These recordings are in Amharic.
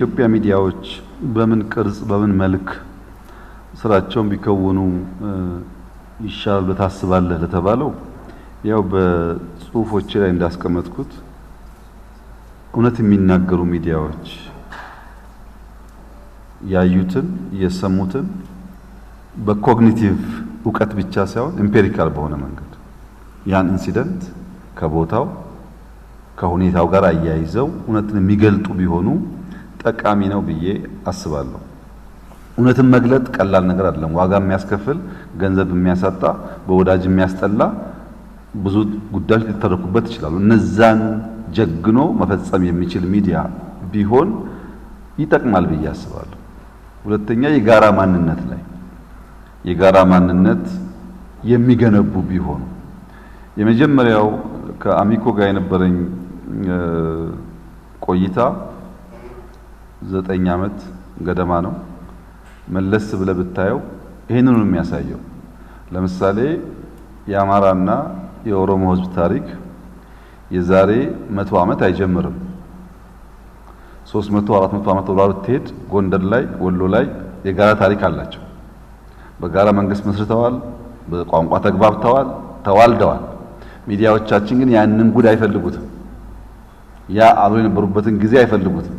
ኢትዮጵያ ሚዲያዎች በምን ቅርጽ በምን መልክ ስራቸውን ቢከውኑ ይሻላል በታስባለህ ለተባለው ያው በጽሁፎች ላይ እንዳስቀመጥኩት እውነት የሚናገሩ ሚዲያዎች ያዩትን የሰሙትን በኮግኒቲቭ ዕውቀት ብቻ ሳይሆን ኤምፒሪካል በሆነ መንገድ ያን ኢንሲደንት ከቦታው ከሁኔታው ጋር አያይዘው እውነትን የሚገልጡ ቢሆኑ ጠቃሚ ነው ብዬ አስባለሁ። እውነትን መግለጥ ቀላል ነገር አይደለም። ዋጋ የሚያስከፍል ገንዘብ የሚያሳጣ በወዳጅ የሚያስጠላ ብዙ ጉዳዮች ሊተረኩበት ይችላሉ። እነዛን ጀግኖ መፈጸም የሚችል ሚዲያ ቢሆን ይጠቅማል ብዬ አስባለሁ። ሁለተኛ የጋራ ማንነት ላይ የጋራ ማንነት የሚገነቡ ቢሆኑ የመጀመሪያው ከአሚኮ ጋር የነበረኝ ቆይታ 9 ዓመት ገደማ ነው። መለስ ብለህ ብታየው ይሄንን ነው የሚያሳየው። ለምሳሌ የአማራና የኦሮሞ ሕዝብ ታሪክ የዛሬ 100 ዓመት አይጀምርም። 300 400 ዓመት ወደ ኋላ ብትሄድ ጎንደር ላይ ወሎ ላይ የጋራ ታሪክ አላቸው። በጋራ መንግስት መስርተዋል፣ በቋንቋ ተግባብተዋል፣ ተዋልደዋል። ሚዲያዎቻችን ግን ያንን ጉድ አይፈልጉትም። ያ አብሮ የነበሩበትን ጊዜ አይፈልጉትም።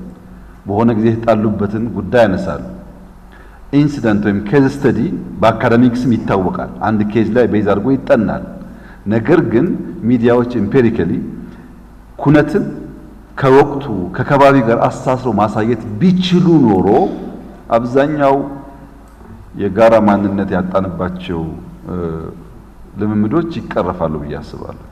በሆነ ጊዜ የተጣሉበትን ጉዳይ ያነሳሉ። ኢንሲደንት ወይም ኬዝ ስተዲ በአካዳሚክስም ይታወቃል። አንድ ኬዝ ላይ ቤዝ አድርጎ ይጠናል። ነገር ግን ሚዲያዎች ኤምፒሪካሊ ኩነትን ከወቅቱ ከከባቢ ጋር አስተሳስረው ማሳየት ቢችሉ ኖሮ አብዛኛው የጋራ ማንነት ያጣንባቸው ልምምዶች ይቀረፋሉ ብዬ አስባለሁ።